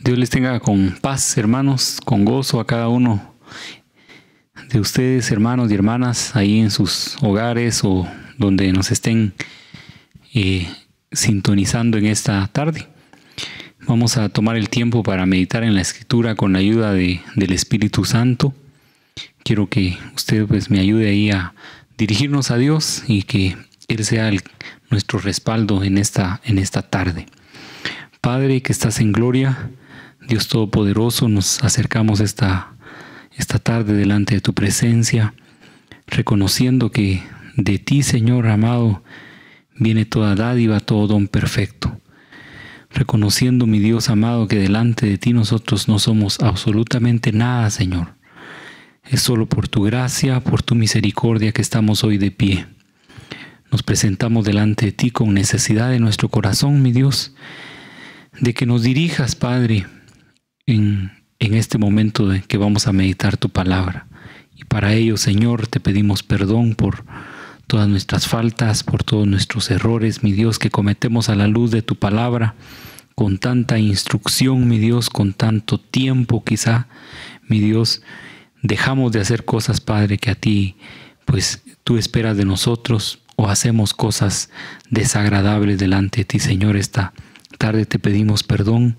Dios les tenga con paz, hermanos, con gozo a cada uno de ustedes, hermanos y hermanas, ahí en sus hogares o donde nos estén sintonizando en esta tarde. Vamos a tomar el tiempo para meditar en la Escritura con la ayuda del Espíritu Santo. Quiero que usted pues me ayude ahí a dirigirnos a Dios y que Él sea nuestro respaldo en esta tarde. Padre que estás en gloria, Dios Todopoderoso, nos acercamos esta tarde delante de tu presencia, reconociendo que de ti, Señor amado, viene toda dádiva, todo don perfecto. Reconociendo, mi Dios amado, que delante de ti nosotros no somos absolutamente nada, Señor. Es solo por tu gracia, por tu misericordia que estamos hoy de pie. Nos presentamos delante de ti con necesidad de nuestro corazón, mi Dios, de que nos dirijas, Padre, en este momento de que vamos a meditar tu palabra. Y para ello, Señor, te pedimos perdón por todas nuestras faltas, por todos nuestros errores, mi Dios, que cometemos a la luz de tu palabra, con tanta instrucción, mi Dios, con tanto tiempo quizá, mi Dios, dejamos de hacer cosas, Padre, que a ti, pues, tú esperas de nosotros, o hacemos cosas desagradables delante de ti, Señor. Esta tarde te pedimos perdón.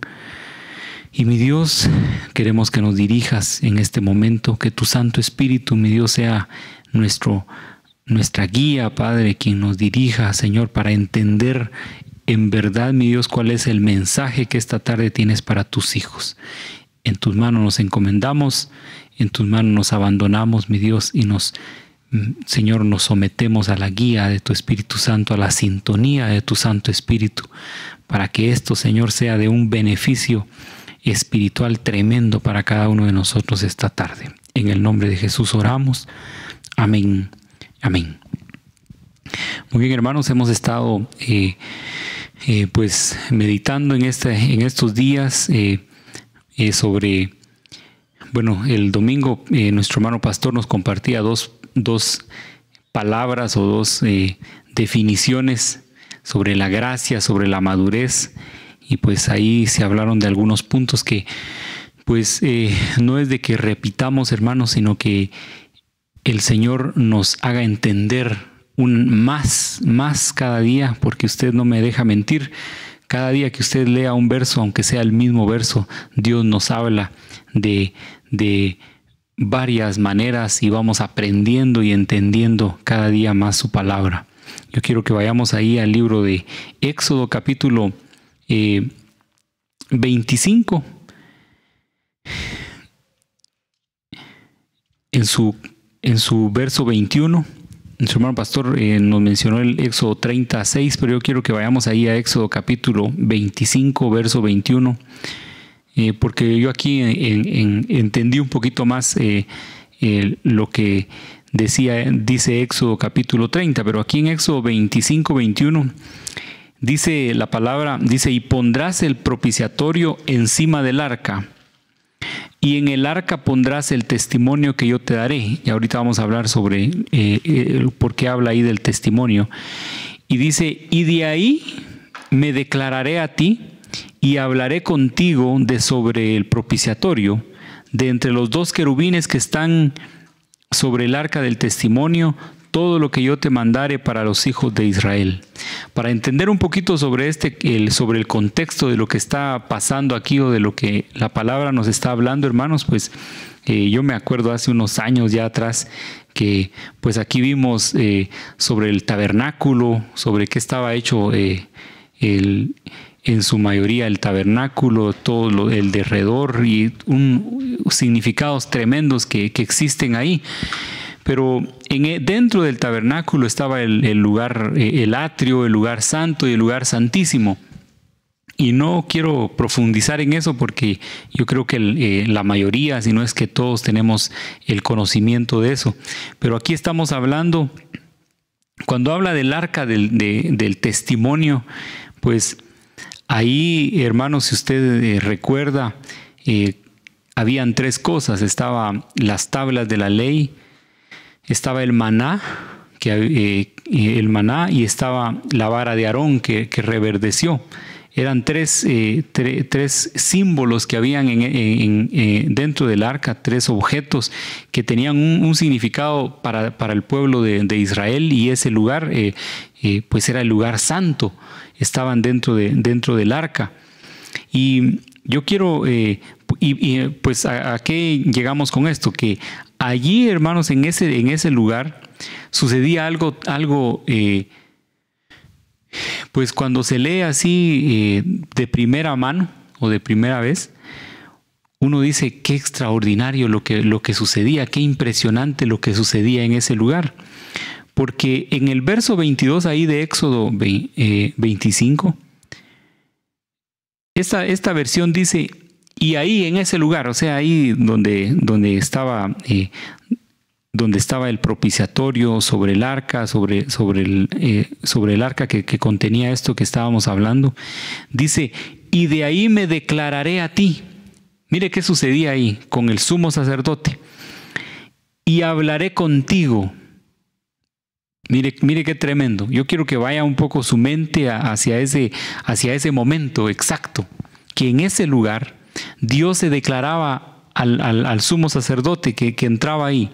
Y mi Dios, queremos que nos dirijas en este momento, que tu Santo Espíritu, mi Dios, sea nuestra guía, Padre, quien nos dirija, Señor, para entender en verdad, mi Dios, cuál es el mensaje que esta tarde tienes para tus hijos. En tus manos nos encomendamos, en tus manos nos abandonamos, mi Dios, y Señor, nos sometemos a la guía de tu Espíritu Santo, a la sintonía de tu Santo Espíritu, para que esto, Señor, sea de un beneficio espiritual tremendo para cada uno de nosotros esta tarde. En el nombre de Jesús oramos. Amén. Amén. Muy bien, hermanos, hemos estado pues meditando en estos días sobre, bueno, el domingo nuestro hermano pastor nos compartía dos palabras o dos definiciones sobre la gracia, sobre la madurez, y pues ahí se hablaron de algunos puntos que pues no es de que repitamos, hermanos, sino que el Señor nos haga entender más cada día, porque usted no me deja mentir. Cada día que usted lea un verso, aunque sea el mismo verso, Dios nos habla de varias maneras y vamos aprendiendo y entendiendo cada día más su palabra. Yo quiero que vayamos ahí al libro de Éxodo capítulo 25. En su verso 21, nuestro hermano pastor nos mencionó el Éxodo 36, pero yo quiero que vayamos ahí a Éxodo capítulo 25, verso 21. Porque yo aquí entendí un poquito más lo que dice Éxodo capítulo 30, pero aquí en Éxodo 25, 21 dice la palabra, y pondrás el propiciatorio encima del arca, y en el arca pondrás el testimonio que yo te daré. Y ahorita vamos a hablar sobre por qué habla ahí del testimonio. Y dice, y de ahí me declararé a ti, y hablaré contigo sobre el propiciatorio, de entre los dos querubines que están sobre el arca del testimonio, todo lo que yo te mandare para los hijos de Israel. Para entender un poquito sobre sobre el contexto de lo que está pasando aquí, o de lo que la palabra nos está hablando, hermanos, pues yo me acuerdo hace unos años ya atrás que pues aquí vimos sobre el tabernáculo, sobre qué estaba hecho en su mayoría el tabernáculo, todo el derredor, y significados tremendos que existen ahí. Pero dentro del tabernáculo estaba el lugar, el atrio, el lugar santo y el lugar santísimo. Y no quiero profundizar en eso porque yo creo que la mayoría, si no es que todos, tenemos el conocimiento de eso. Pero aquí estamos hablando, cuando habla del arca del testimonio, pues ahí, hermanos, si usted recuerda, habían tres cosas. Estaban las tablas de la ley, estaba el maná, y estaba la vara de Aarón que reverdeció. Eran tres símbolos que habían dentro del arca, tres objetos que tenían un significado para el pueblo de Israel, y ese lugar pues era el lugar santo, estaban dentro del arca. Y yo quiero, pues ¿a qué llegamos con esto? Que allí, hermanos, en ese lugar sucedía algo pues cuando se lee así de primera mano o de primera vez, uno dice qué extraordinario lo que sucedía, qué impresionante lo que sucedía en ese lugar. Porque en el verso 22 ahí de Éxodo 25, esta versión dice, y ahí en ese lugar, o sea, ahí donde estaba el propiciatorio, sobre el arca, sobre el arca que contenía esto que estábamos hablando, dice, y de ahí me declararé a ti. Mire qué sucedía ahí con el sumo sacerdote. Y hablaré contigo. Mire qué tremendo. Yo quiero que vaya un poco su mente hacia ese momento exacto, que en ese lugar Dios se declaraba al sumo sacerdote que entraba ahí,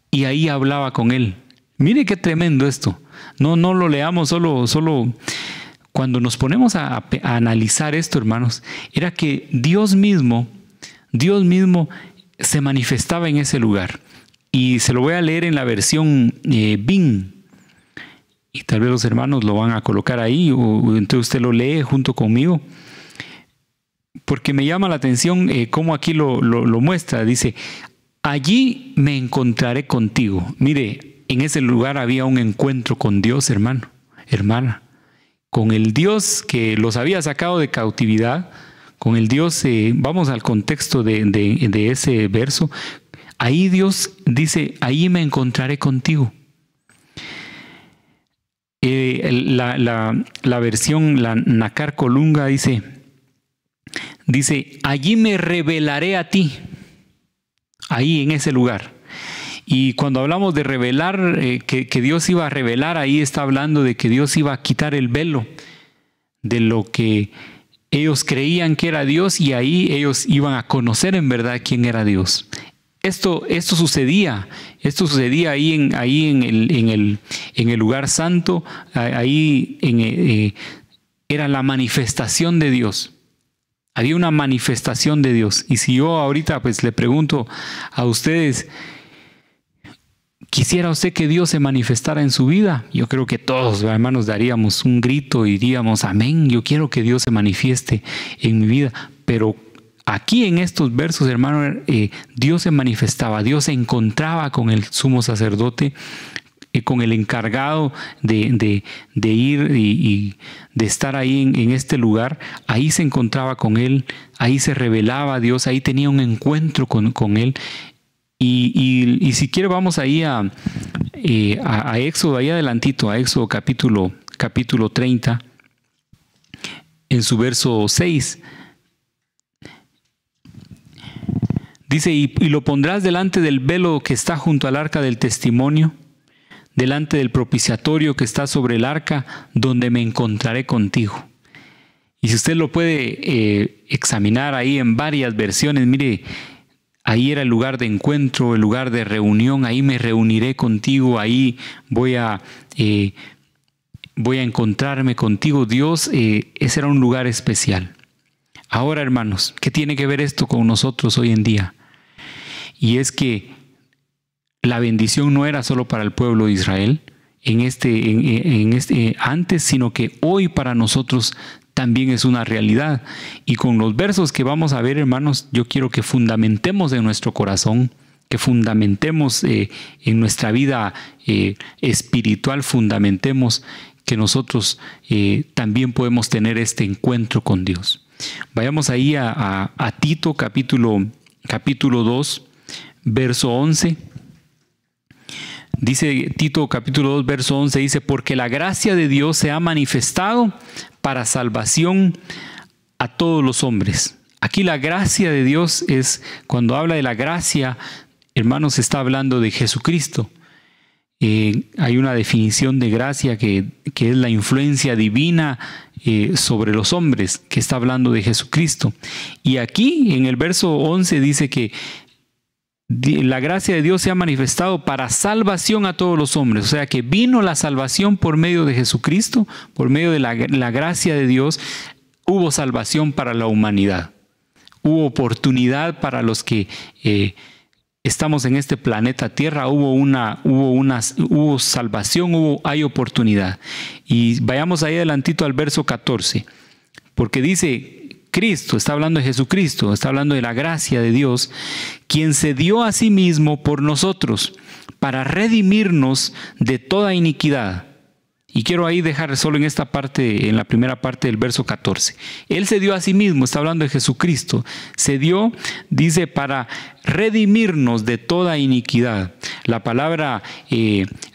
y ahí hablaba con él. Mire qué tremendo esto. No lo leamos solo. Cuando nos ponemos a analizar esto, hermanos, era que Dios mismo se manifestaba en ese lugar. Y se lo voy a leer en la versión BIN. Y tal vez los hermanos lo van a colocar ahí, o entonces usted lo lee junto conmigo. Porque me llama la atención cómo aquí lo muestra. Dice, allí me encontraré contigo. Mire, en ese lugar había un encuentro con Dios, hermano, hermana. Con el Dios que los había sacado de cautividad, con el Dios, vamos al contexto de ese verso. Ahí Dios dice, ahí me encontraré contigo. La versión, la Nácar Colunga dice, allí me revelaré a ti. Ahí en ese lugar. Y cuando hablamos de revelar, que Dios iba a revelar, ahí está hablando de que Dios iba a quitar el velo de lo que ellos creían que era Dios, y ahí ellos iban a conocer en verdad quién era Dios. Esto sucedía ahí en el lugar santo, ahí era la manifestación de Dios. Había una manifestación de Dios. Y si yo ahorita pues le pregunto a ustedes, ¿quisiera usted que Dios se manifestara en su vida? Yo creo que todos, hermanos, daríamos un grito y diríamos, amén, yo quiero que Dios se manifieste en mi vida. Pero aquí en estos versos, hermano, Dios se manifestaba, Dios se encontraba con el sumo sacerdote, con el encargado de ir y de estar ahí en este lugar. Ahí se encontraba con él, ahí se revelaba a Dios, ahí tenía un encuentro con él. Y si quiere vamos ahí a Éxodo, ahí adelantito, a Éxodo capítulo 30, en su verso 6. Dice, y lo pondrás delante del velo que está junto al arca del testimonio, delante del propiciatorio que está sobre el arca, donde me encontraré contigo. Y si usted lo puede examinar ahí en varias versiones, mire, ahí era el lugar de encuentro, el lugar de reunión, ahí me reuniré contigo, ahí voy a encontrarme contigo. Dios, ese era un lugar especial. Ahora, hermanos, ¿qué tiene que ver esto con nosotros hoy en día? Y es que la bendición no era solo para el pueblo de Israel antes, sino que hoy para nosotros también es una realidad. Y con los versos que vamos a ver, hermanos, yo quiero que fundamentemos en nuestro corazón, que fundamentemos en nuestra vida espiritual, fundamentemos que nosotros también podemos tener este encuentro con Dios. Vayamos ahí a Tito capítulo 2, verso 11. Dice Tito capítulo 2, verso 11, dice, porque la gracia de Dios se ha manifestado para salvación a todos los hombres. Aquí la gracia de Dios es, cuando habla de la gracia, hermanos, está hablando de Jesucristo. hay una definición de gracia que es la influencia divina sobre los hombres, que está hablando de Jesucristo. Y aquí en el verso 11 dice que la gracia de Dios se ha manifestado para salvación a todos los hombres. O sea que vino la salvación por medio de Jesucristo, por medio de la gracia de Dios, hubo salvación para la humanidad. Hubo oportunidad para los que estamos en este planeta Tierra, hubo salvación, hay oportunidad. Y vayamos ahí adelantito al verso 14, porque dice Cristo, está hablando de Jesucristo, está hablando de la gracia de Dios, quien se dio a sí mismo por nosotros para redimirnos de toda iniquidad. Y quiero ahí dejar solo en esta parte, en la primera parte del verso 14. Él se dio a sí mismo, está hablando de Jesucristo. Se dio, dice, para redimirnos de toda iniquidad. La palabra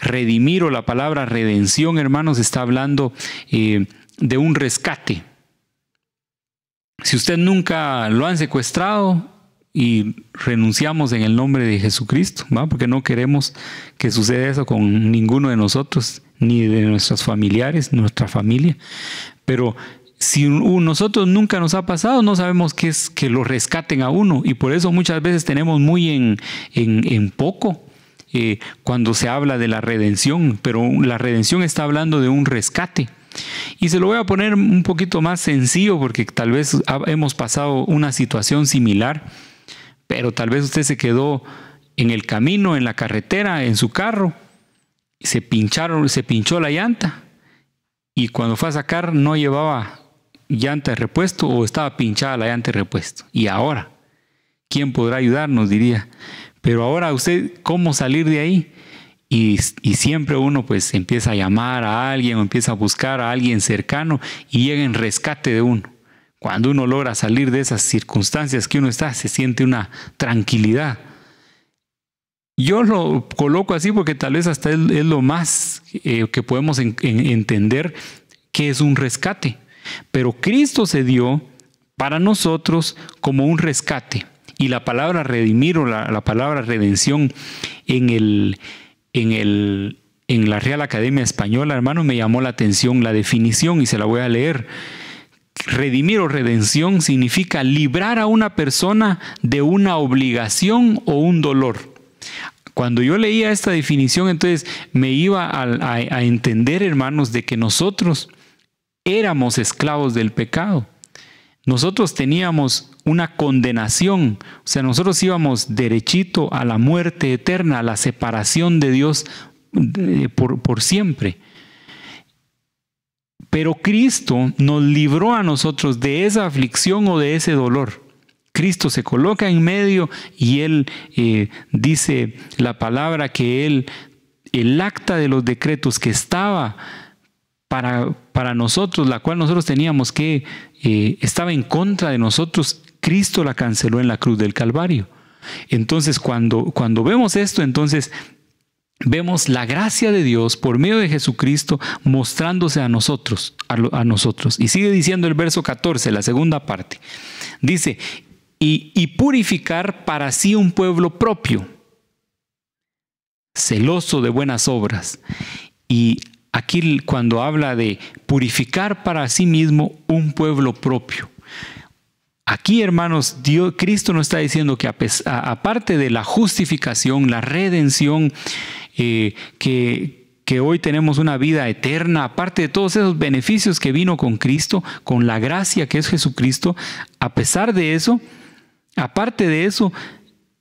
redimir o la palabra redención, hermanos, está hablando de un rescate. Si usted nunca lo han secuestrado y renunciamos en el nombre de Jesucristo, ¿va? Porque no queremos que suceda eso con ninguno de nosotros, ni de nuestros familiares, nuestra familia. Pero si nosotros nunca nos ha pasado, no sabemos qué es que lo rescaten a uno. Y por eso muchas veces tenemos muy en poco cuando se habla de la redención. Pero la redención está hablando de un rescate. Y se lo voy a poner un poquito más sencillo porque tal vez hemos pasado una situación similar, pero tal vez usted se quedó en el camino, en la carretera, en su carro, se pinchó la llanta y cuando fue a sacar no llevaba llanta de repuesto o estaba pinchada la llanta de repuesto. Y ahora, ¿quién podrá ayudarnos? Diría. Pero ahora usted, ¿cómo salir de ahí? Y siempre uno pues empieza a llamar a alguien o empieza a buscar a alguien cercano y llega en rescate de uno. Cuando uno logra salir de esas circunstancias que uno está, se siente una tranquilidad. Yo lo coloco así porque tal vez hasta es lo más que podemos entender que es un rescate. Pero Cristo se dio para nosotros como un rescate. Y la palabra redimir o la palabra redención en la Real Academia Española, hermano, me llamó la atención la definición y se la voy a leer. Redimir o redención significa librar a una persona de una obligación o un dolor. Cuando yo leía esta definición, entonces me iba a entender, hermanos, de que nosotros éramos esclavos del pecado. Nosotros teníamos una condenación, o sea, nosotros íbamos derechito a la muerte eterna, a la separación de Dios por siempre. Pero Cristo nos libró a nosotros de esa aflicción o de ese dolor. Cristo se coloca en medio y Él dice la palabra que el acta de los decretos que estaba para nosotros, la cual nosotros teníamos que, estaba en contra de nosotros, Cristo la canceló en la cruz del Calvario. Entonces, cuando vemos esto, entonces vemos la gracia de Dios por medio de Jesucristo mostrándose a nosotros, a nosotros. Y sigue diciendo el verso 14, la segunda parte. Dice, y purificar para sí un pueblo propio, celoso de buenas obras. Y aquí cuando habla de purificar para sí mismo un pueblo propio. Aquí, hermanos, Cristo nos está diciendo que aparte de la justificación, la redención, que hoy tenemos una vida eterna, aparte de todos esos beneficios que vino con Cristo, con la gracia que es Jesucristo, a pesar de eso, aparte de eso,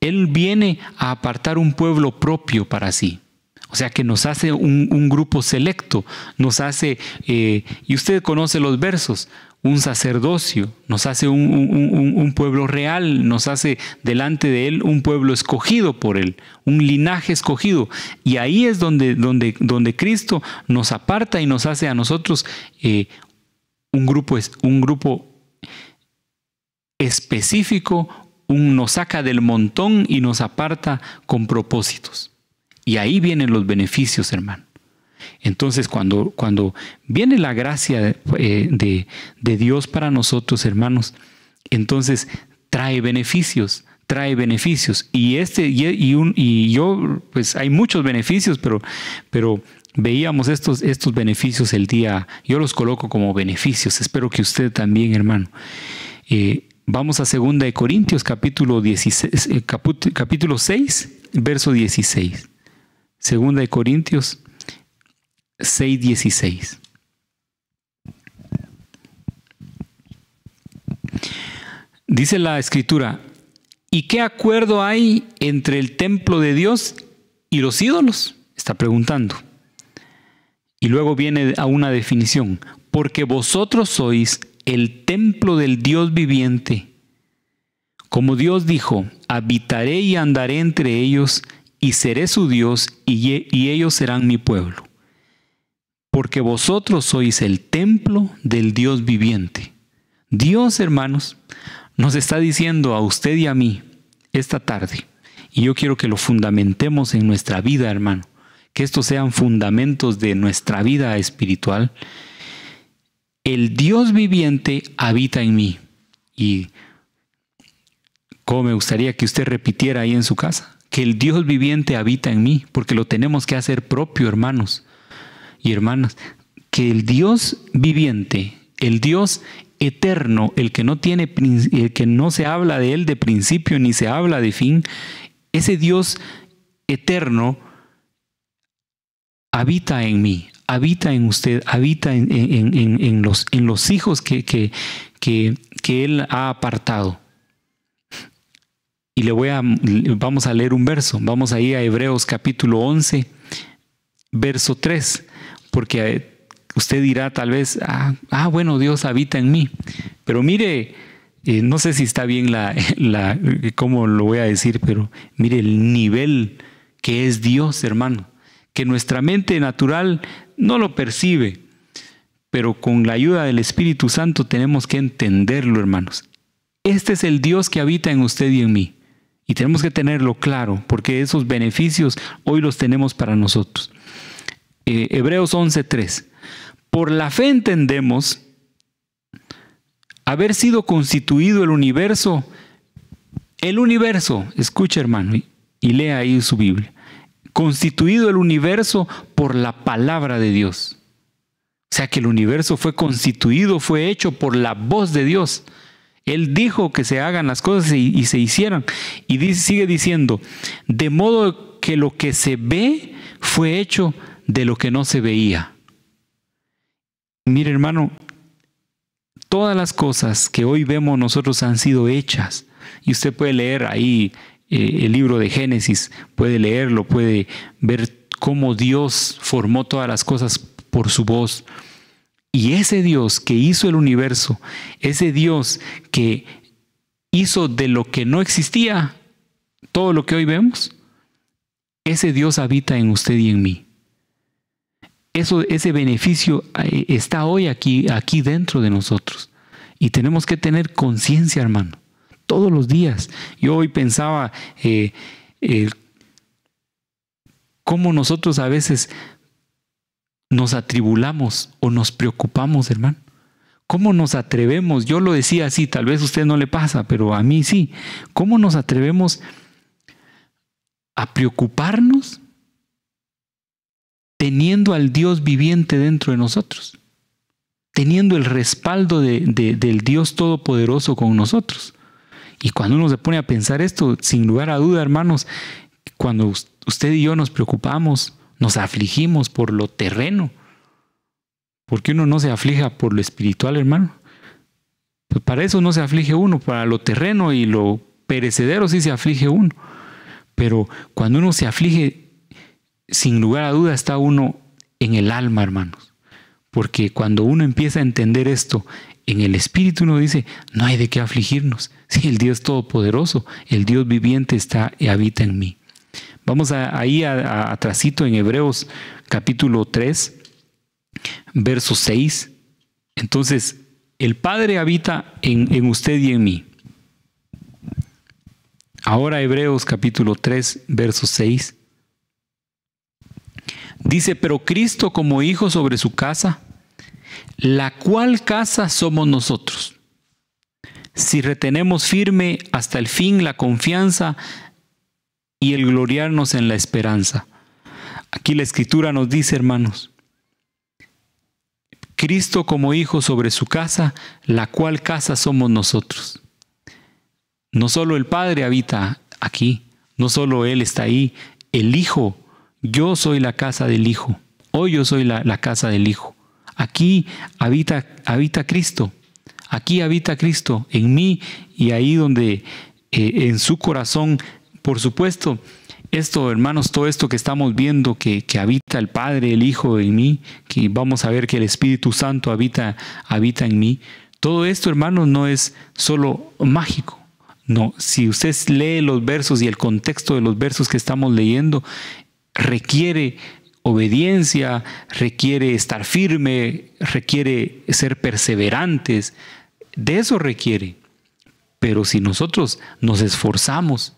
Él viene a apartar un pueblo propio para sí. O sea que nos hace un grupo selecto, nos hace, y usted conoce los versos, un sacerdocio, nos hace un pueblo real, nos hace delante de Él un pueblo escogido por Él, un linaje escogido. Y ahí es donde Cristo nos aparta y nos hace a nosotros un grupo específico, nos saca del montón y nos aparta con propósitos. Y ahí vienen los beneficios, hermano. Entonces, cuando viene la gracia de Dios para nosotros, hermanos, entonces trae beneficios, trae beneficios. Y yo, pues hay muchos beneficios, pero veíamos estos beneficios el día, yo los coloco como beneficios. Espero que usted también, hermano. Vamos a 2 de Corintios, capítulo 6, verso 16. 2 de Corintios 6, 16. Dice la Escritura: ¿y qué acuerdo hay entre el templo de Dios y los ídolos? Está preguntando. Y luego viene a una definición: porque vosotros sois el templo del Dios viviente. Como Dios dijo: habitaré y andaré entre ellos, y seré su Dios, y ellos serán mi pueblo. Porque vosotros sois el templo del Dios viviente. Dios, hermanos, nos está diciendo a usted y a mí esta tarde, y yo quiero que lo fundamentemos en nuestra vida, hermano, que estos sean fundamentos de nuestra vida espiritual. El Dios viviente habita en mí. Y como me gustaría que usted repitiera ahí en su casa, que el Dios viviente habita en mí, porque lo tenemos que hacer propio, hermanos y hermanas, que el Dios viviente, el Dios eterno, el que no se habla de él de principio ni se habla de fin, ese Dios eterno habita en mí, habita en usted, habita en los hijos que él ha apartado. Y vamos a leer un verso. Vamos a ir a Hebreos capítulo 11, verso 3, porque usted dirá tal vez, bueno, Dios habita en mí. Pero mire, no sé si está bien cómo lo voy a decir, pero mire el nivel que es Dios, hermano, que nuestra mente natural no lo percibe, pero con la ayuda del Espíritu Santo tenemos que entenderlo, hermanos. Este es el Dios que habita en usted y en mí. Y tenemos que tenerlo claro, porque esos beneficios hoy los tenemos para nosotros. Hebreos 11:3. Por la fe entendemos haber sido constituido el universo, escucha, hermano, y lea ahí su Biblia. Constituido el universo por la palabra de Dios. O sea que el universo fue constituido, fue hecho por la voz de Dios. Él dijo que se hagan las cosas y se hicieran. Y sigue diciendo: de modo que lo que se ve fue hecho de lo que no se veía. Mire, hermano, todas las cosas que hoy vemos nosotros han sido hechas. Y usted puede leer ahí el libro de Génesis, puede leerlo, puede ver cómo Dios formó todas las cosas por su voz. Y ese Dios que hizo el universo, ese Dios que hizo de lo que no existía todo lo que hoy vemos, ese Dios habita en usted y en mí. Ese beneficio está hoy aquí dentro de nosotros. Y tenemos que tener conciencia, hermano, todos los días. Yo hoy pensaba cómo nosotros a veces nos atribulamos o nos preocupamos, hermano. ¿Cómo nos atrevemos? Yo lo decía así, tal vez a usted no le pasa, pero a mí sí. ¿Cómo nos atrevemos a preocuparnos teniendo al Dios viviente dentro de nosotros? Teniendo el respaldo del Dios Todopoderoso con nosotros. Y cuando uno se pone a pensar esto, sin lugar a duda, hermanos, cuando usted y yo nos preocupamos, nos afligimos por lo terreno. ¿Por qué uno no se aflija por lo espiritual, hermano? Pues para eso no se aflige uno, para lo terreno y lo perecedero sí se aflige uno. Pero cuando uno se aflige, sin lugar a duda está uno en el alma, hermanos. Porque cuando uno empieza a entender esto, en el espíritu uno dice, no hay de qué afligirnos. Si el Dios Todopoderoso, el Dios viviente está y habita en mí. Vamos ahí atrasito en Hebreos capítulo 3, verso 6. Entonces, el Padre habita en usted y en mí. Ahora Hebreos capítulo 3, verso 6. Dice: pero Cristo como hijo sobre su casa, la cual casa somos nosotros, si retenemos firme hasta el fin la confianza y el gloriarnos en la esperanza. Aquí la Escritura nos dice, hermanos, Cristo como hijo sobre su casa, la cual casa somos nosotros. No solo el Padre habita aquí, no solo Él está ahí, el Hijo, yo soy la casa del Hijo, hoy yo soy la casa del Hijo. Aquí habita Cristo, aquí habita Cristo, en mí y ahí donde en su corazón, por supuesto. Esto, hermanos, todo esto que estamos viendo, que habita el Padre, el Hijo en mí, que vamos a ver que el Espíritu Santo habita en mí, todo esto, hermanos, no es solo mágico. No, si usted lee los versos y el contexto de los versos que estamos leyendo, requiere obediencia, requiere estar firme, requiere ser perseverantes. De eso requiere. Pero si nosotros nos esforzamos,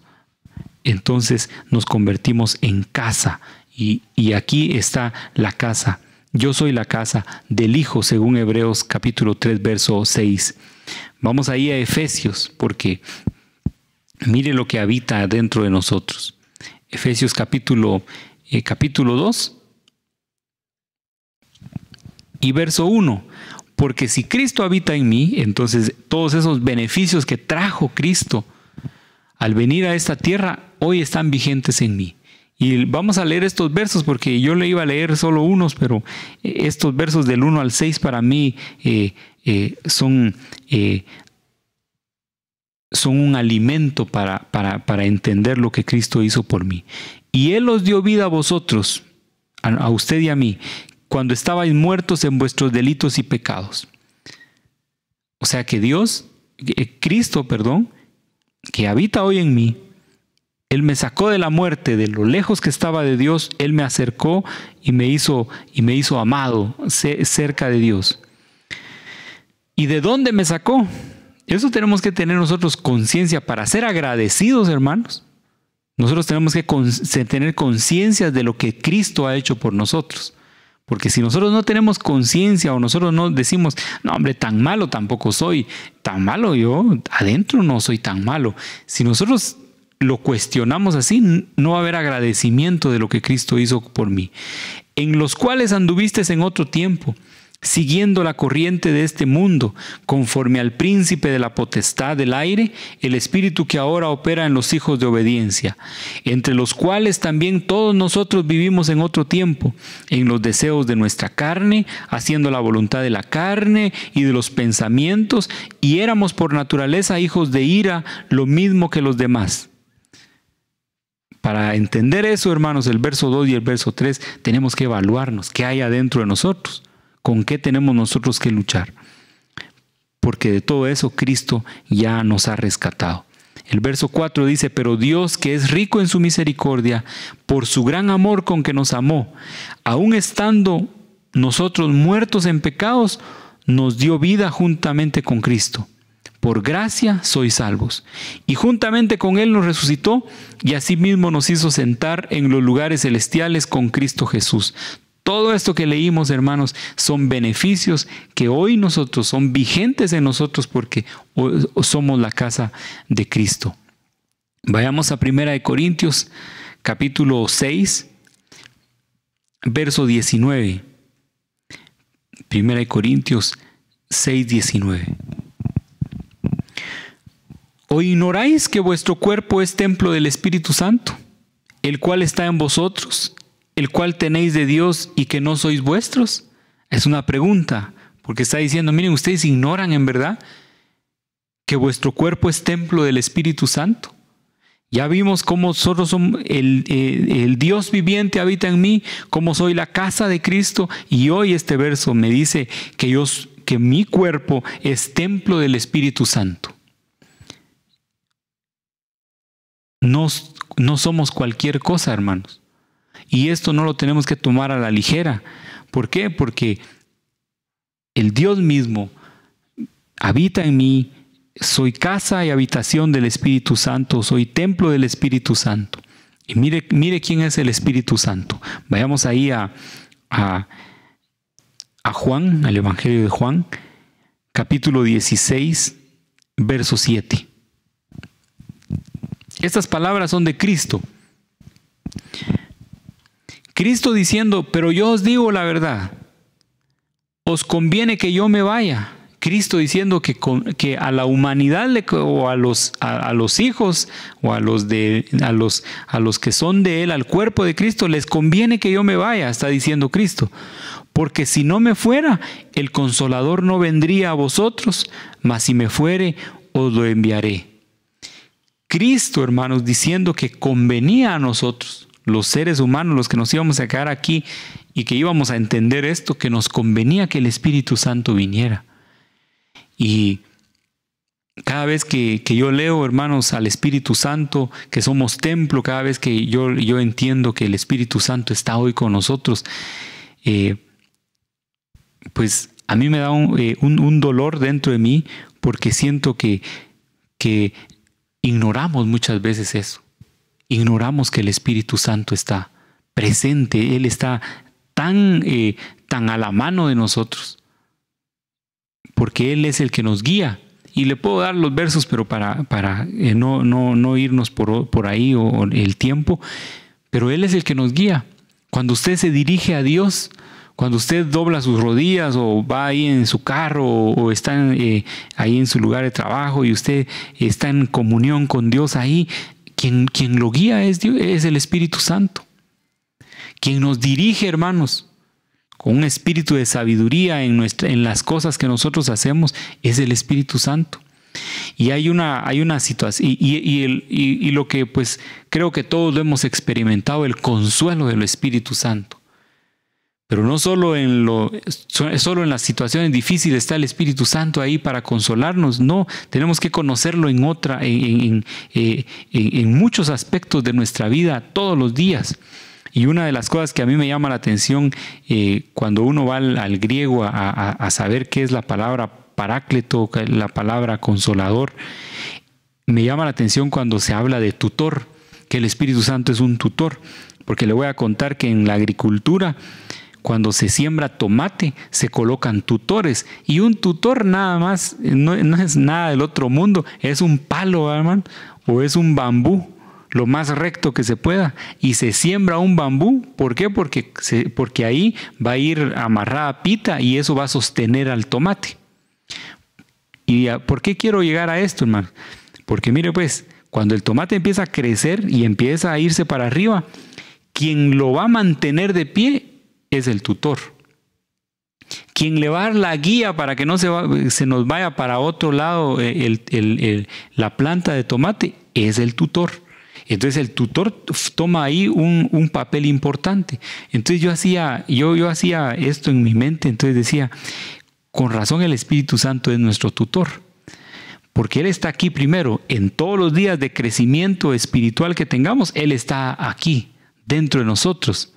entonces nos convertimos en casa. Y aquí está la casa. Yo soy la casa del Hijo, según Hebreos capítulo 3, verso 6. Vamos ahí a Efesios, porque mire lo que habita dentro de nosotros. Efesios capítulo 2 y verso 1. Porque si Cristo habita en mí, entonces todos esos beneficios que trajo Cristo al venir a esta tierra, hoy están vigentes en mí. Y vamos a leer estos versos porque yo le iba a leer solo unos, pero estos versos del 1 al 6 para mí son un alimento para entender lo que Cristo hizo por mí. Y Él os dio vida a vosotros, a usted y a mí, cuando estabais muertos en vuestros delitos y pecados. O sea que Cristo, que habita hoy en mí, Él me sacó de la muerte, de lo lejos que estaba de Dios, Él me acercó y me hizo amado cerca de Dios. ¿Y de dónde me sacó? Eso tenemos que tener nosotros conciencia para ser agradecidos, hermanos. Nosotros tenemos que tener conciencia de lo que Cristo ha hecho por nosotros. Porque si nosotros no tenemos conciencia o nosotros no decimos, no hombre, tan malo tampoco soy, tan malo yo, adentro no soy tan malo. Si nosotros lo cuestionamos así, no va a haber agradecimiento de lo que Cristo hizo por mí. En los cuales anduvisteis en otro tiempo, siguiendo la corriente de este mundo, conforme al príncipe de la potestad del aire, el espíritu que ahora opera en los hijos de obediencia, entre los cuales también todos nosotros vivimos en otro tiempo, en los deseos de nuestra carne, haciendo la voluntad de la carne y de los pensamientos, y éramos por naturaleza hijos de ira, lo mismo que los demás. Para entender eso, hermanos, el verso 2 y el verso 3, tenemos que evaluarnos qué hay adentro de nosotros. ¿Con qué tenemos nosotros que luchar? Porque de todo eso Cristo ya nos ha rescatado. El verso 4 dice, pero Dios, que es rico en su misericordia, por su gran amor con que nos amó, aun estando nosotros muertos en pecados, nos dio vida juntamente con Cristo. Por gracia sois salvos. Y juntamente con Él nos resucitó y asimismo nos hizo sentar en los lugares celestiales con Cristo Jesús. Todo esto que leímos, hermanos, son beneficios que hoy nosotros son vigentes en nosotros porque somos la casa de Cristo. Vayamos a 1 Corintios, capítulo 6, verso 19. 1 Corintios 6, 19. ¿O ignoráis que vuestro cuerpo es templo del Espíritu Santo, el cual está en vosotros, el cual tenéis de Dios y que no sois vuestros? Es una pregunta, porque está diciendo, miren, ustedes ignoran en verdad que vuestro cuerpo es templo del Espíritu Santo. Ya vimos cómo nosotros somos, el Dios viviente habita en mí, cómo soy la casa de Cristo, y hoy este verso me dice que mi cuerpo es templo del Espíritu Santo. No somos cualquier cosa, hermanos. Y esto no lo tenemos que tomar a la ligera. ¿Por qué? Porque el Dios mismo habita en mí. Soy casa y habitación del Espíritu Santo. Soy templo del Espíritu Santo. Y mire quién es el Espíritu Santo. Vayamos ahí a Juan, al Evangelio de Juan, capítulo 16, verso 7. Estas palabras son de Cristo. Cristo diciendo, pero yo os digo la verdad, os conviene que yo me vaya. Cristo diciendo que a la humanidad o a los hijos o a los que son de Él, al cuerpo de Cristo, les conviene que yo me vaya, está diciendo Cristo. Porque si no me fuera, el Consolador no vendría a vosotros, mas si me fuere, os lo enviaré. Cristo, hermanos, diciendo que convenía a nosotros, los seres humanos, los que nos íbamos a quedar aquí y que íbamos a entender esto, que nos convenía que el Espíritu Santo viniera. Y cada vez que yo leo, hermanos, al Espíritu Santo, que somos templo, cada vez que yo entiendo que el Espíritu Santo está hoy con nosotros, pues a mí me da un dolor dentro de mí, porque siento que ignoramos muchas veces eso. Ignoramos que el Espíritu Santo está presente, Él está tan a la mano de nosotros, porque Él es el que nos guía. Y le puedo dar los versos, pero para no irnos por ahí o el tiempo, pero Él es el que nos guía. Cuando usted se dirige a Dios, cuando usted dobla sus rodillas o va ahí en su carro o está ahí en su lugar de trabajo y usted está en comunión con Dios ahí, quien lo guía es Dios, es el Espíritu Santo. Quien nos dirige, hermanos, con un espíritu de sabiduría en las cosas que nosotros hacemos, es el Espíritu Santo. Y hay una situación, y lo que pues creo que todos lo hemos experimentado, el consuelo del Espíritu Santo. Pero no solo solo en las situaciones difíciles está el Espíritu Santo ahí para consolarnos. No, tenemos que conocerlo en muchos aspectos de nuestra vida, todos los días. Y una de las cosas que a mí me llama la atención cuando uno va al griego a saber qué es la palabra paráclito, la palabra consolador, me llama la atención cuando se habla de tutor, que el Espíritu Santo es un tutor. Porque le voy a contar que en la agricultura, cuando se siembra tomate, se colocan tutores. Y un tutor nada más, no es nada del otro mundo, es un palo, hermano, o es un bambú, lo más recto que se pueda. Y se siembra un bambú. ¿Por qué? Porque ahí va a ir amarrada pita y eso va a sostener al tomate. ¿Y por qué quiero llegar a esto, hermano? Porque mire pues, cuando el tomate empieza a crecer y empieza a irse para arriba, quien lo va a mantener de pie es el tutor. Quien le va a dar la guía para que no se nos vaya para otro lado la planta de tomate es el tutor. Entonces el tutor toma ahí un papel importante. Entonces yo hacía esto en mi mente, entonces decía, con razón el Espíritu Santo es nuestro tutor. Porque Él está aquí primero, en todos los días de crecimiento espiritual que tengamos, Él está aquí, dentro de nosotros.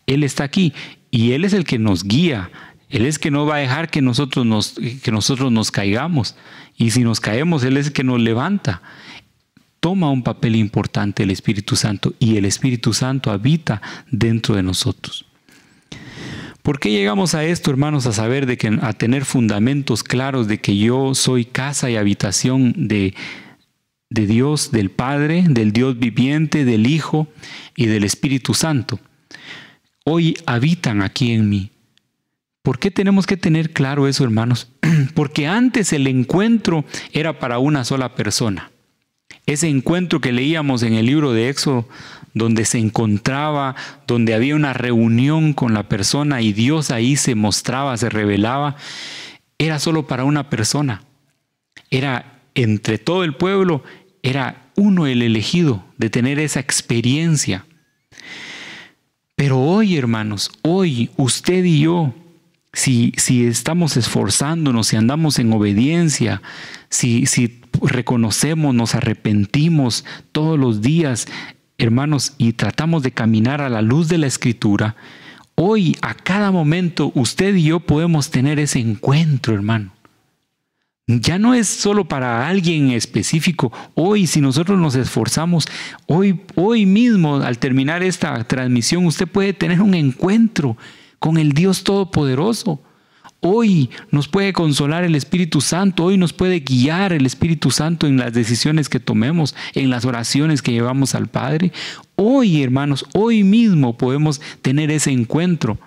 Él está aquí y Él es el que nos guía. Él es que no va a dejar que nosotros nos caigamos. Y si nos caemos, Él es el que nos levanta. Toma un papel importante el Espíritu Santo y el Espíritu Santo habita dentro de nosotros. ¿Por qué llegamos a esto, hermanos? A saber a tener fundamentos claros de que yo soy casa y habitación de Dios, del Padre, del Dios viviente, del Hijo y del Espíritu Santo. Hoy habitan aquí en mí. ¿Por qué tenemos que tener claro eso, hermanos? Porque antes el encuentro era para una sola persona. Ese encuentro que leíamos en el libro de Éxodo, donde se encontraba, donde había una reunión con la persona y Dios ahí se mostraba, se revelaba, era solo para una persona. Era entre todo el pueblo, era uno el elegido de tener esa experiencia. Pero hoy, hermanos, hoy usted y yo, si estamos esforzándonos, si andamos en obediencia, si reconocemos, nos arrepentimos todos los días, hermanos, y tratamos de caminar a la luz de la Escritura, hoy, a cada momento, usted y yo podemos tener ese encuentro, hermano. Ya no es solo para alguien específico. Hoy, si nosotros nos esforzamos, hoy mismo, al terminar esta transmisión, usted puede tener un encuentro con el Dios Todopoderoso. Hoy nos puede consolar el Espíritu Santo, hoy nos puede guiar el Espíritu Santo en las decisiones que tomemos, en las oraciones que llevamos al Padre. Hoy, hermanos, hoy mismo podemos tener ese encuentro.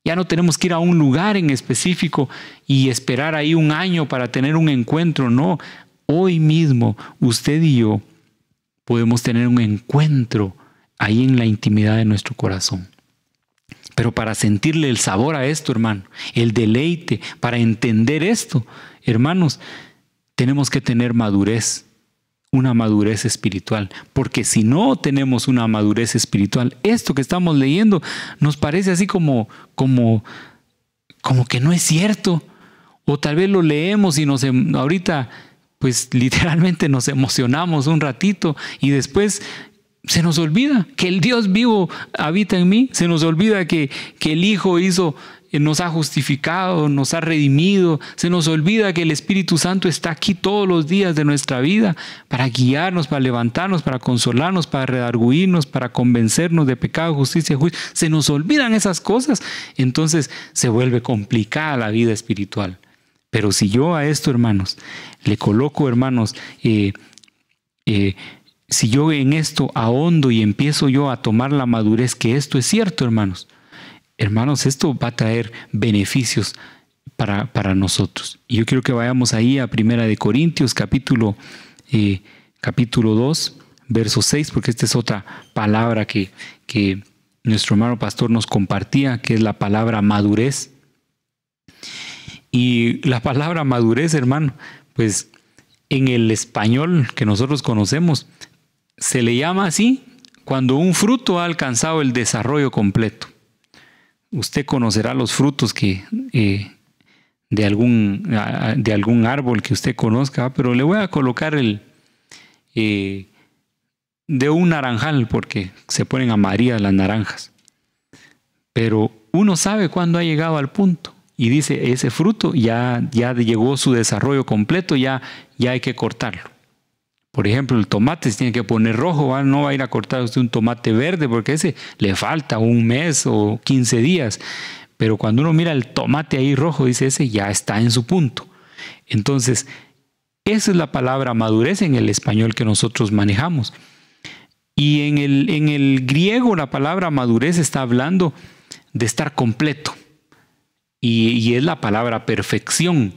Ya no tenemos que ir a un lugar en específico y esperar ahí un año para tener un encuentro. No, hoy mismo usted y yo podemos tener un encuentro ahí en la intimidad de nuestro corazón. Pero para sentirle el sabor a esto, hermano, el deleite, para entender esto, hermanos, tenemos que tener madurez, una madurez espiritual. Porque si no tenemos una madurez espiritual, esto que estamos leyendo nos parece así como que no es cierto. O tal vez lo leemos y ahorita, pues literalmente nos emocionamos un ratito y después se nos olvida que el Dios vivo habita en mí. Se nos olvida que el Hijo nos ha justificado, nos ha redimido. Se nos olvida que el Espíritu Santo está aquí todos los días de nuestra vida para guiarnos, para levantarnos, para consolarnos, para redarguirnos, para convencernos de pecado, justicia y juicio. Se nos olvidan esas cosas. Entonces se vuelve complicada la vida espiritual. Pero si yo a esto, hermanos, le coloco, hermanos, si yo en esto ahondo y empiezo yo a tomar la madurez, que esto es cierto, hermanos, esto va a traer beneficios para nosotros. Y yo quiero que vayamos ahí a 1 Corintios, capítulo 2, verso 6, porque esta es otra palabra que nuestro hermano pastor nos compartía, que es la palabra madurez. Y la palabra madurez, hermano, pues en el español que nosotros conocemos, se le llama así cuando un fruto ha alcanzado el desarrollo completo. Usted conocerá los frutos de algún árbol que usted conozca, pero le voy a colocar de un naranjal porque se ponen amarillas las naranjas. Pero uno sabe cuándo ha llegado al punto y dice, ese fruto ya llegó su desarrollo completo, ya hay que cortarlo. Por ejemplo, el tomate se tiene que poner rojo, ¿va? No va a ir a cortar usted un tomate verde porque ese le falta un mes o 15 días. Pero cuando uno mira el tomate ahí rojo, dice ese ya está en su punto. Entonces, esa es la palabra madurez en el español que nosotros manejamos. Y en el griego la palabra madurez está hablando de estar completo. Y es la palabra perfección.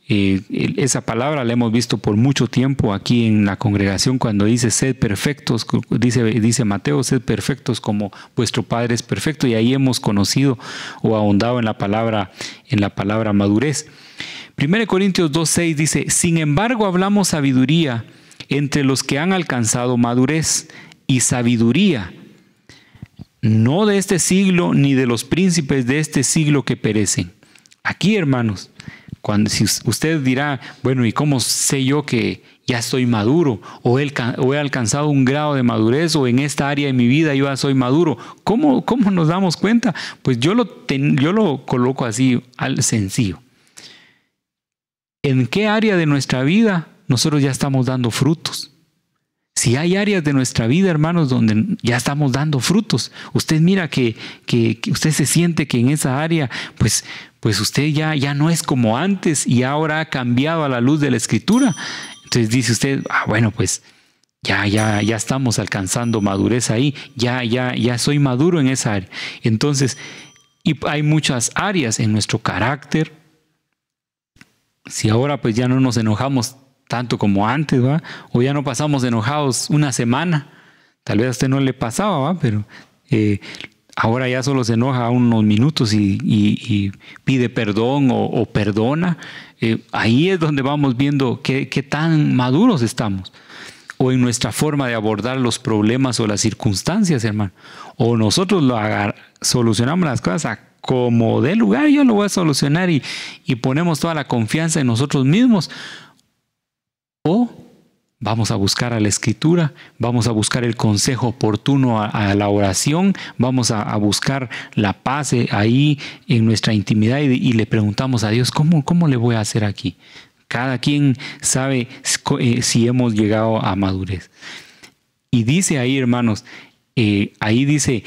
Esa palabra la hemos visto por mucho tiempo aquí en la congregación cuando dice sed perfectos, dice Mateo, sed perfectos como vuestro Padre es perfecto, y ahí hemos conocido o ahondado en la palabra madurez. 1 Corintios 2:6 dice, sin embargo hablamos sabiduría entre los que han alcanzado madurez, y sabiduría no de este siglo ni de los príncipes de este siglo que perecen. Aquí, hermanos, si usted dirá, bueno, ¿y cómo sé yo que ya estoy maduro? O he alcanzado un grado de madurez, o en esta área de mi vida yo ya soy maduro. ¿Cómo nos damos cuenta? Pues yo lo coloco así, al sencillo. ¿En qué área de nuestra vida nosotros ya estamos dando frutos? Si hay áreas de nuestra vida, hermanos, donde ya estamos dando frutos, usted mira que usted se siente que en esa área, pues usted ya no es como antes y ahora ha cambiado a la luz de la Escritura. Entonces dice usted, bueno, pues ya estamos alcanzando madurez ahí, ya soy maduro en esa área. Entonces, y hay muchas áreas en nuestro carácter. Si ahora pues ya no nos enojamos tanto como antes, ¿va? O ya no pasamos enojados una semana. Tal vez a usted no le pasaba, ¿va? Pero ahora ya solo se enoja unos minutos y pide perdón o perdona. Ahí es donde vamos viendo qué tan maduros estamos. O en nuestra forma de abordar los problemas o las circunstancias, hermano. O nosotros solucionamos las cosas a como dé lugar, yo lo voy a solucionar y ponemos toda la confianza en nosotros mismos. O vamos a buscar a la Escritura, vamos a buscar el consejo oportuno a la oración, vamos a buscar la paz ahí en nuestra intimidad y le preguntamos a Dios, ¿cómo le voy a hacer aquí? Cada quien sabe si hemos llegado a madurez. Y dice ahí, hermanos, ahí dice,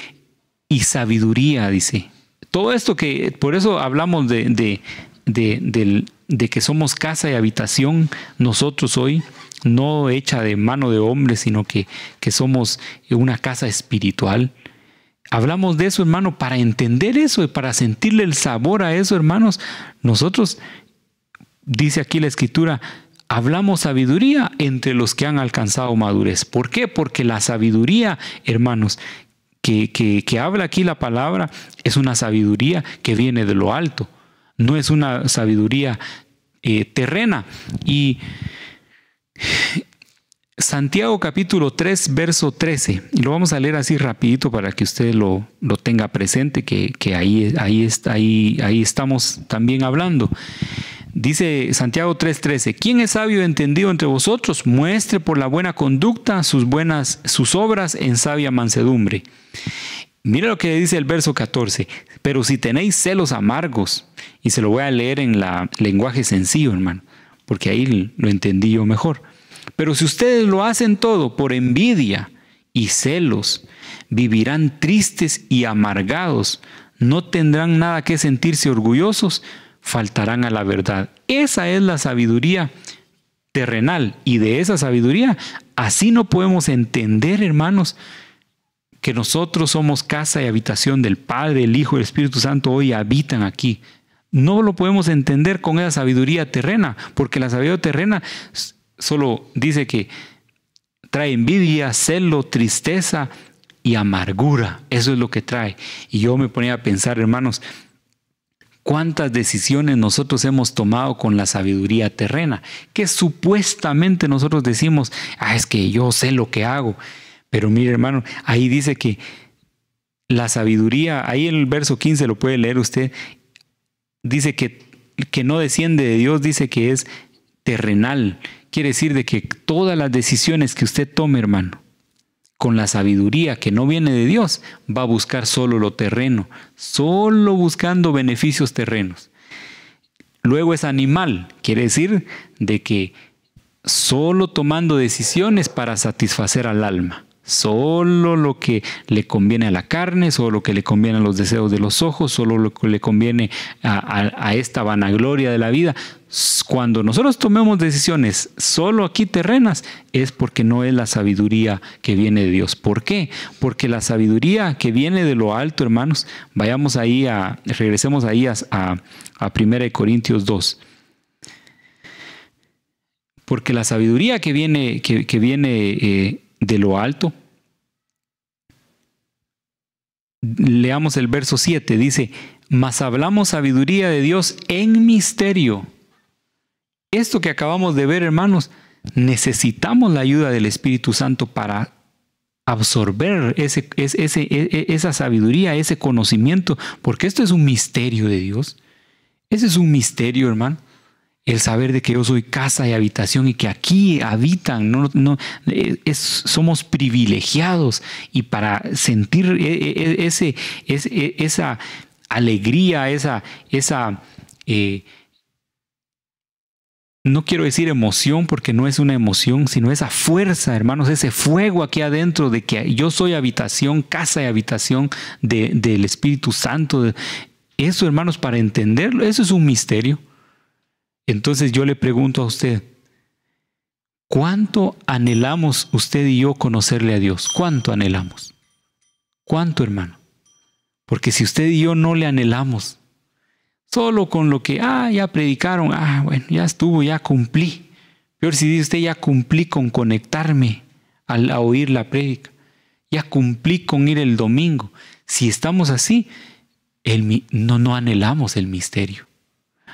y sabiduría, dice. Todo esto por eso hablamos de de que somos casa y habitación nosotros hoy, no hecha de mano de hombre, sino que somos una casa espiritual. Hablamos de eso, hermano, para entender eso y para sentirle el sabor a eso, hermanos. Nosotros, dice aquí la Escritura, hablamos sabiduría entre los que han alcanzado madurez. ¿Por qué? Porque la sabiduría, hermanos, que habla aquí la palabra, es una sabiduría que viene de lo alto. No es una sabiduría terrena. Y Santiago capítulo 3, verso 13. Y lo vamos a leer así rapidito para que usted lo tenga presente, que ahí estamos también hablando. Dice Santiago 3:13, ¿quién es sabio y entendido entre vosotros? Muestre por la buena conducta sus obras en sabia mansedumbre. Mira lo que dice el verso 14. Pero si tenéis celos amargos, y se lo voy a leer en lenguaje sencillo, hermano, porque ahí lo entendí yo mejor. Pero si ustedes lo hacen todo por envidia y celos, vivirán tristes y amargados, no tendrán nada que sentirse orgullosos, faltarán a la verdad. Esa es la sabiduría terrenal, y de esa sabiduría así no podemos entender, hermanos, que nosotros somos casa y habitación del Padre, el Hijo y el Espíritu Santo hoy habitan aquí. No lo podemos entender con esa sabiduría terrena, porque la sabiduría terrena solo dice que trae envidia, celo, tristeza y amargura. Eso es lo que trae. Y yo me ponía a pensar, hermanos, ¿cuántas decisiones nosotros hemos tomado con la sabiduría terrena? Que supuestamente nosotros decimos, es que yo sé lo que hago. Pero mire, hermano, ahí dice que la sabiduría, ahí en el verso 15 lo puede leer usted, dice que no desciende de Dios, dice que es terrenal. Quiere decir de que todas las decisiones que usted tome, hermano, con la sabiduría que no viene de Dios, va a buscar solo lo terreno, solo buscando beneficios terrenos. Luego es animal, quiere decir de que solo tomando decisiones para satisfacer al alma. Solo lo que le conviene a la carne, solo lo que le conviene a los deseos de los ojos, solo lo que le conviene a esta vanagloria de la vida. Cuando nosotros tomemos decisiones solo aquí terrenas, es porque no es la sabiduría que viene de Dios. ¿Por qué? Porque la sabiduría que viene de lo alto, hermanos, regresemos ahí a 1 Corintios 2. Porque la sabiduría que viene de lo alto, leamos el verso 7, dice, mas hablamos sabiduría de Dios en misterio. Esto que acabamos de ver, hermanos, necesitamos la ayuda del Espíritu Santo para absorber esa sabiduría, ese conocimiento, porque esto es un misterio de Dios. Ese es un misterio, hermano. El saber de que yo soy casa y habitación y que aquí habitan, somos privilegiados, y para sentir esa alegría, no quiero decir emoción porque no es una emoción, sino esa fuerza, hermanos, ese fuego aquí adentro de que yo soy habitación, casa y habitación del Espíritu Santo. Eso, hermanos, para entenderlo, eso es un misterio. Entonces yo le pregunto a usted, ¿cuánto anhelamos usted y yo conocerle a Dios? ¿Cuánto anhelamos? ¿Cuánto, hermano? Porque si usted y yo no le anhelamos, solo con lo que, ya predicaron, bueno, ya estuvo, ya cumplí. Peor si dice usted, ya cumplí con conectarme a oír la prédica, ya cumplí con ir el domingo. Si estamos así, no anhelamos el misterio.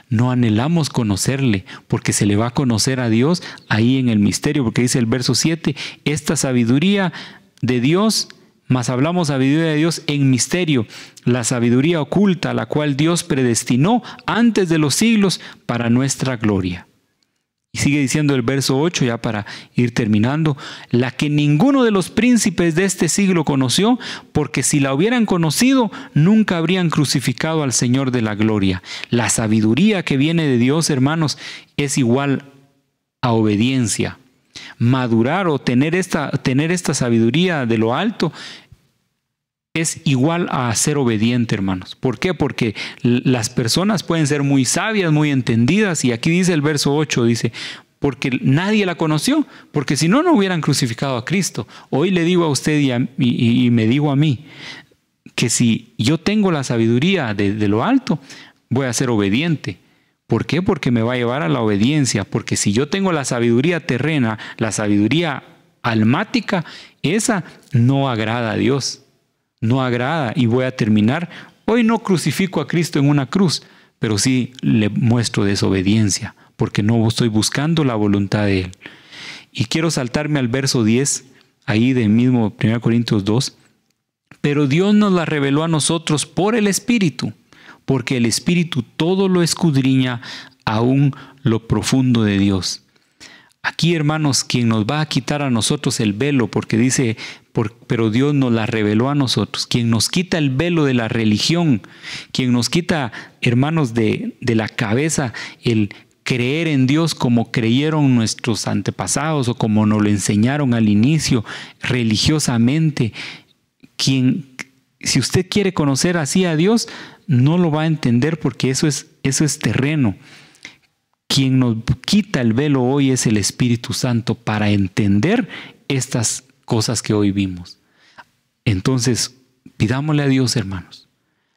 No anhelamos conocerle, porque se le va a conocer a Dios ahí en el misterio, porque dice el verso 7, esta sabiduría de Dios, mas hablamos sabiduría de Dios en misterio, la sabiduría oculta, la cual Dios predestinó antes de los siglos para nuestra gloria. Y sigue diciendo el verso 8, ya para ir terminando, la que ninguno de los príncipes de este siglo conoció, porque si la hubieran conocido, nunca habrían crucificado al Señor de la gloria. La sabiduría que viene de Dios, hermanos, es igual a obediencia. Madurar o tener esta sabiduría de lo alto es igual a ser obediente, hermanos. ¿Por qué? Porque las personas pueden ser muy sabias, muy entendidas, y aquí dice el verso 8, dice, porque nadie la conoció, porque si no, no hubieran crucificado a Cristo. Hoy le digo a usted y me digo a mí, que si yo tengo la sabiduría de lo alto, voy a ser obediente. ¿Por qué? Porque me va a llevar a la obediencia. Porque si yo tengo la sabiduría terrena, la sabiduría almática, esa no agrada a Dios. No agrada, y voy a terminar. Hoy no crucifico a Cristo en una cruz, pero sí le muestro desobediencia, porque no estoy buscando la voluntad de Él. Y quiero saltarme al verso 10, ahí del mismo 1 Corintios 2. Pero Dios nos la reveló a nosotros por el Espíritu, porque el Espíritu todo lo escudriña, aún lo profundo de Dios. Aquí, hermanos, quien nos va a quitar a nosotros el velo, porque dice, pero Dios nos la reveló a nosotros, quien nos quita el velo de la religión, quien nos quita, hermanos, de la cabeza el creer en Dios como creyeron nuestros antepasados o como nos lo enseñaron al inicio religiosamente. Si usted quiere conocer así a Dios, no lo va a entender, porque eso es terreno. Quien nos quita el velo hoy es el Espíritu Santo para entender estas cosas que hoy vimos. Entonces, pidámosle a Dios, hermanos,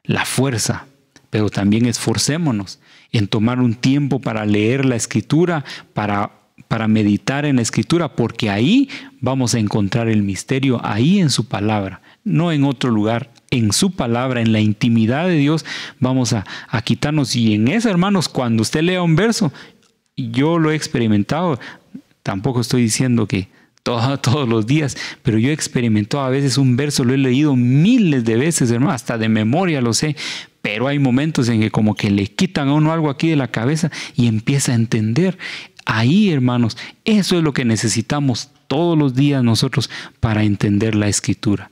la fuerza, pero también esforcémonos en tomar un tiempo para leer la Escritura, para meditar en la Escritura, porque ahí vamos a encontrar el misterio, ahí en su palabra, no en otro lugar. En su palabra, en la intimidad de Dios, vamos a quitarnos. Y en eso, hermanos, cuando usted lea un verso, yo lo he experimentado, tampoco estoy diciendo que todos los días, pero yo he experimentado a veces un verso, lo he leído miles de veces, hermano, hasta de memoria lo sé, pero hay momentos en que como que le quitan a uno algo aquí de la cabeza y empieza a entender. Ahí, hermanos, eso es lo que necesitamos todos los días nosotros para entender la Escritura.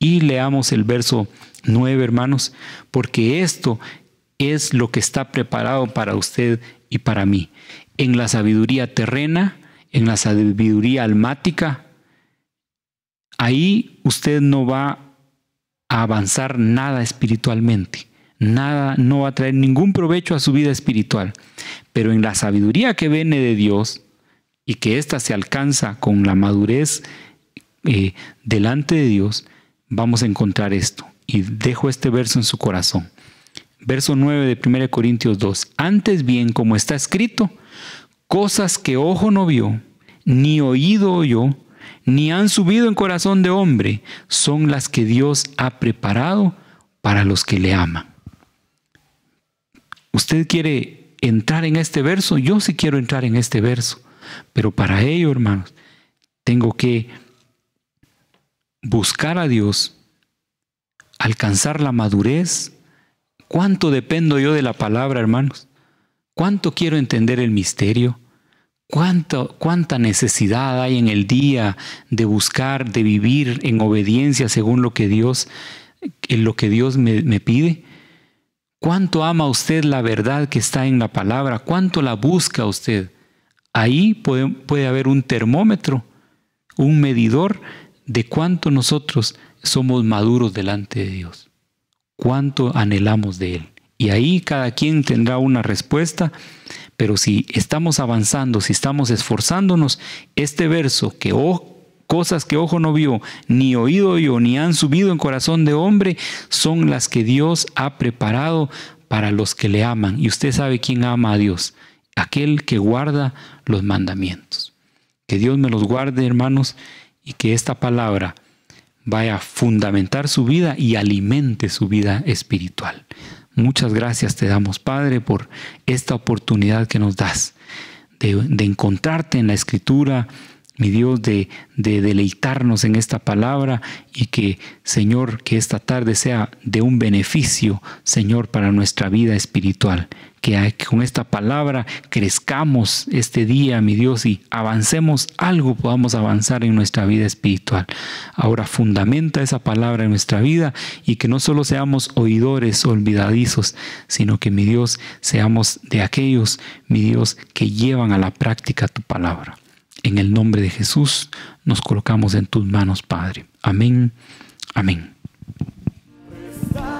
Y leamos el verso 9, hermanos, porque esto es lo que está preparado para usted y para mí. En la sabiduría terrena, en la sabiduría almática, ahí usted no va a avanzar nada espiritualmente. Nada, no va a traer ningún provecho a su vida espiritual. Pero en la sabiduría que viene de Dios, y que ésta se alcanza con la madurez delante de Dios, vamos a encontrar esto. Y dejo este verso en su corazón. Verso 9 de 1 Corintios 2. Antes bien, como está escrito, cosas que ojo no vio, ni oído oyó, ni han subido en corazón de hombre, son las que Dios ha preparado para los que le aman. ¿Usted quiere entrar en este verso? Yo sí quiero entrar en este verso. Pero para ello, hermanos, tengo que buscar a Dios, alcanzar la madurez. ¿Cuánto dependo yo de la palabra, hermanos? ¿Cuánto quiero entender el misterio? ¿Cuánta necesidad hay en el día de buscar, de vivir en obediencia según lo que Dios me pide? ¿Cuánto ama usted la verdad que está en la palabra? ¿Cuánto la busca usted? Ahí puede haber un termómetro, un medidor de cuánto nosotros somos maduros delante de Dios. Cuánto anhelamos de Él. Y ahí cada quien tendrá una respuesta, pero si estamos avanzando, si estamos esforzándonos, este verso, cosas que ojo no vio, ni oído oyó, ni han subido en corazón de hombre, son las que Dios ha preparado para los que le aman. Y usted sabe quién ama a Dios, aquel que guarda los mandamientos. Que Dios me los guarde, hermanos, y que esta palabra vaya a fundamentar su vida y alimente su vida espiritual. Muchas gracias te damos, Padre, por esta oportunidad que nos das de encontrarte en la Escritura, mi Dios, de deleitarnos en esta palabra, y que, Señor, que esta tarde sea de un beneficio, Señor, para nuestra vida espiritual. Que con esta palabra crezcamos este día, mi Dios, y avancemos algo, podamos avanzar en nuestra vida espiritual. Ahora fundamenta esa palabra en nuestra vida, y que no solo seamos oidores olvidadizos, sino que, mi Dios, seamos de aquellos, mi Dios, que llevan a la práctica tu palabra. En el nombre de Jesús nos colocamos en tus manos, Padre. Amén. Amén. está